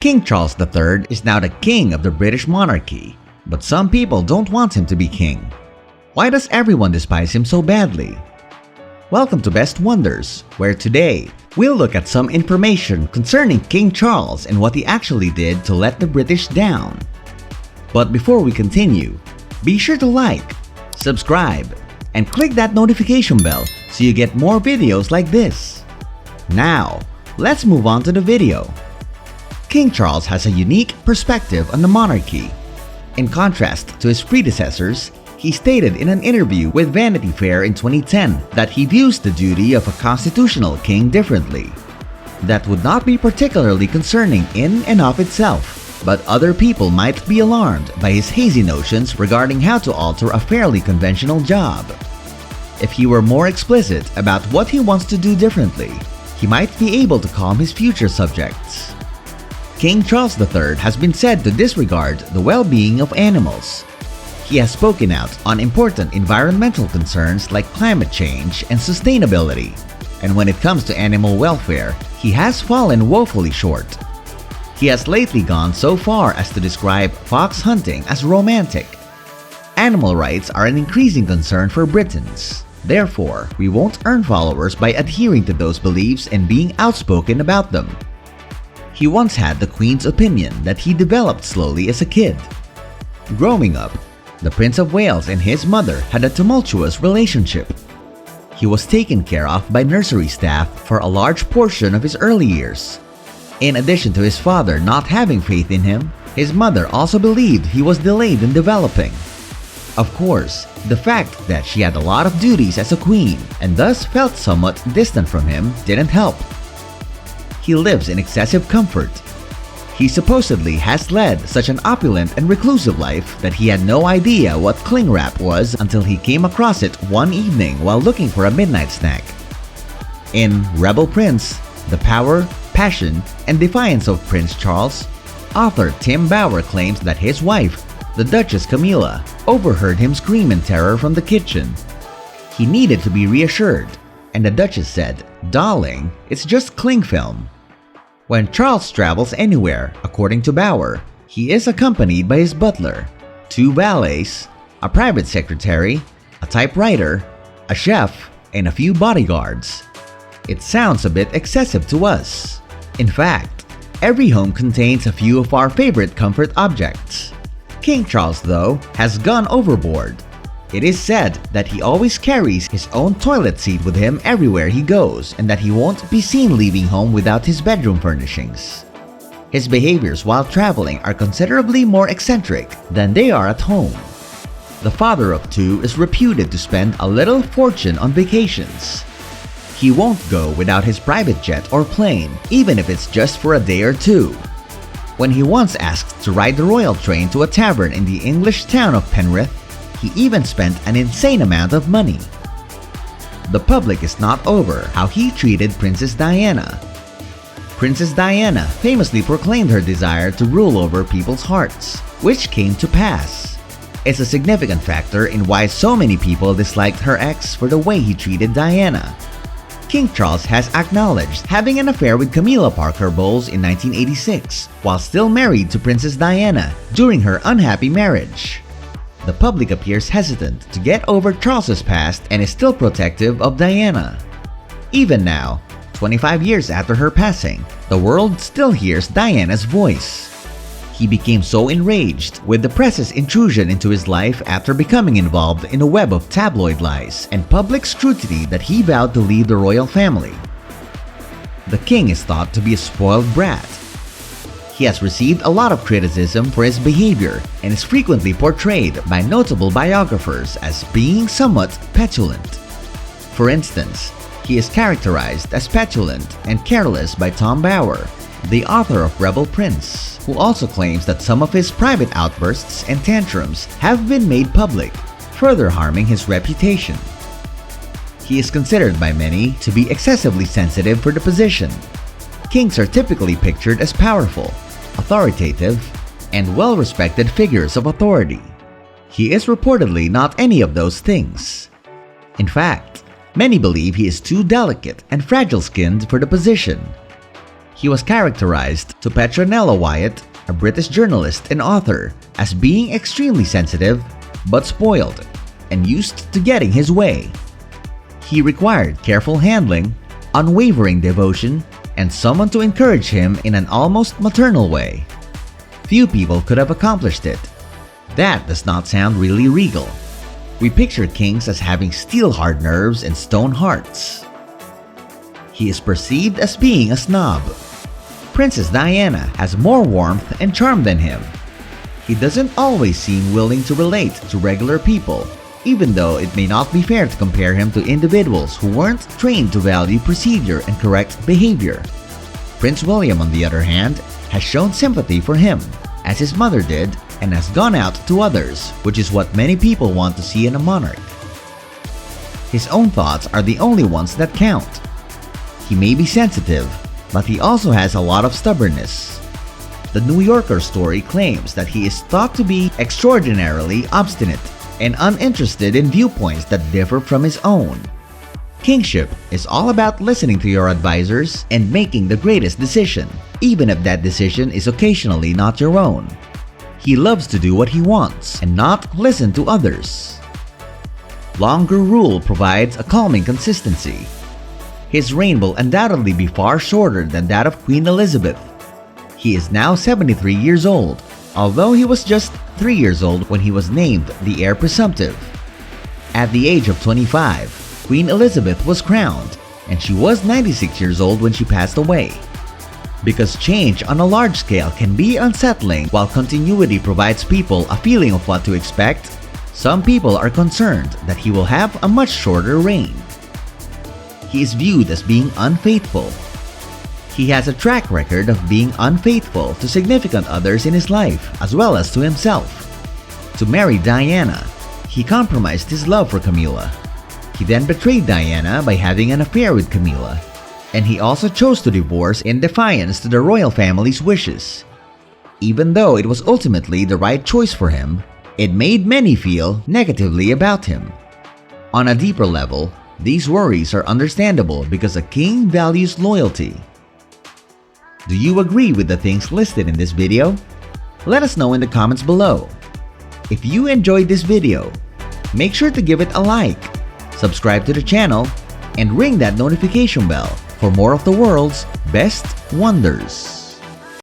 King Charles III is now the king of the British monarchy, but some people don't want him to be king. Why does everyone despise him so badly? Welcome to Best Wonders, where today, we'll look at some information concerning King Charles and what he actually did to let the British down. But before we continue, be sure to like, subscribe, and click that notification bell so you get more videos like this. Now, let's move on to the video. King Charles has a unique perspective on the monarchy. In contrast to his predecessors, he stated in an interview with Vanity Fair in 2010 that he views the duty of a constitutional king differently. That would not be particularly concerning in and of itself, but other people might be alarmed by his hazy notions regarding how to alter a fairly conventional job. If he were more explicit about what he wants to do differently, he might be able to calm his future subjects. King Charles III has been said to disregard the well-being of animals. He has spoken out on important environmental concerns like climate change and sustainability, and when it comes to animal welfare, he has fallen woefully short. He has lately gone so far as to describe fox hunting as romantic. Animal rights are an increasing concern for Britons. Therefore, we won't earn followers by adhering to those beliefs and being outspoken about them. He once had the Queen's opinion that he developed slowly as a kid. Growing up, the Prince of Wales and his mother had a tumultuous relationship. He was taken care of by nursery staff for a large portion of his early years. In addition to his father not having faith in him, his mother also believed he was delayed in developing. Of course, the fact that she had a lot of duties as a queen and thus felt somewhat distant from him didn't help. He lives in excessive comfort. He supposedly has led such an opulent and reclusive life that he had no idea what cling wrap was until he came across it one evening while looking for a midnight snack. In Rebel Prince, The Power, Passion, and Defiance of Prince Charles, author Tim Bauer claims that his wife, the Duchess Camilla, overheard him scream in terror from the kitchen. He needed to be reassured, and the Duchess said, "Darling, it's just cling film." When Charles travels anywhere, according to Bauer, he is accompanied by his butler, 2 valets, a private secretary, a typewriter, a chef, and a few bodyguards. It sounds a bit excessive to us. In fact, every home contains a few of our favorite comfort objects. King Charles, though, has gone overboard. It is said that he always carries his own toilet seat with him everywhere he goes and that he won't be seen leaving home without his bedroom furnishings. His behaviors while traveling are considerably more eccentric than they are at home. The father of 2 is reputed to spend a little fortune on vacations. He won't go without his private jet or plane, even if it's just for a day or two. When he once asked to ride the royal train to a tavern in the English town of Penrith, he even spent an insane amount of money. The public is not over how he treated Princess Diana. Princess Diana famously proclaimed her desire to rule over people's hearts, which came to pass. It's a significant factor in why so many people disliked her ex for the way he treated Diana. King Charles has acknowledged having an affair with Camilla Parker Bowles in 1986, while still married to Princess Diana during her unhappy marriage. The public appears hesitant to get over Charles's past and is still protective of Diana. Even now, 25 years after her passing, the world still hears Diana's voice. He became so enraged with the press's intrusion into his life after becoming involved in a web of tabloid lies and public scrutiny that he vowed to leave the royal family. The king is thought to be a spoiled brat. He has received a lot of criticism for his behavior and is frequently portrayed by notable biographers as being somewhat petulant. For instance, he is characterized as petulant and careless by Tom Bauer, the author of Rebel Prince, who also claims that some of his private outbursts and tantrums have been made public, further harming his reputation. He is considered by many to be excessively sensitive for the position. Kings are typically pictured as powerful, authoritative, and well-respected figures of authority. He is reportedly not any of those things. In fact, many believe he is too delicate and fragile-skinned for the position. He was characterized to Petronella Wyatt, a British journalist and author, as being extremely sensitive but spoiled and used to getting his way. He required careful handling, unwavering devotion, and someone to encourage him in an almost maternal way. Few people could have accomplished it. That does not sound really regal. We picture kings as having steel-hard nerves and stone hearts. He is perceived as being a snob. Princess Diana has more warmth and charm than him. He doesn't always seem willing to relate to regular people, even though it may not be fair to compare him to individuals who weren't trained to value procedure and correct behavior. Prince William, on the other hand, has shown sympathy for him, as his mother did, and has gone out to others, which is what many people want to see in a monarch. His own thoughts are the only ones that count. He may be sensitive, but he also has a lot of stubbornness. The New Yorker story claims that he is thought to be extraordinarily obstinate and uninterested in viewpoints that differ from his own. Kingship is all about listening to your advisors and making the greatest decision, even if that decision is occasionally not your own. He loves to do what he wants and not listen to others. Longer rule provides a calming consistency. His reign will undoubtedly be far shorter than that of Queen Elizabeth. He is now 73 years old, although he was just 3 years old when he was named the heir presumptive. At the age of 25, Queen Elizabeth was crowned, and she was 96 years old when she passed away. Because change on a large scale can be unsettling while continuity provides people a feeling of what to expect, some people are concerned that he will have a much shorter reign. He is viewed as being unfaithful. He has a track record of being unfaithful to significant others in his life as well as to himself. To marry Diana, he compromised his love for Camilla. He then betrayed Diana by having an affair with Camilla, and he also chose to divorce in defiance to the royal family's wishes. Even though it was ultimately the right choice for him, it made many feel negatively about him. On a deeper level, these worries are understandable because a king values loyalty. Do you agree with the things listed in this video? Let us know in the comments below. If you enjoyed this video, make sure to give it a like, subscribe to the channel, and ring that notification bell for more of the world's best wonders.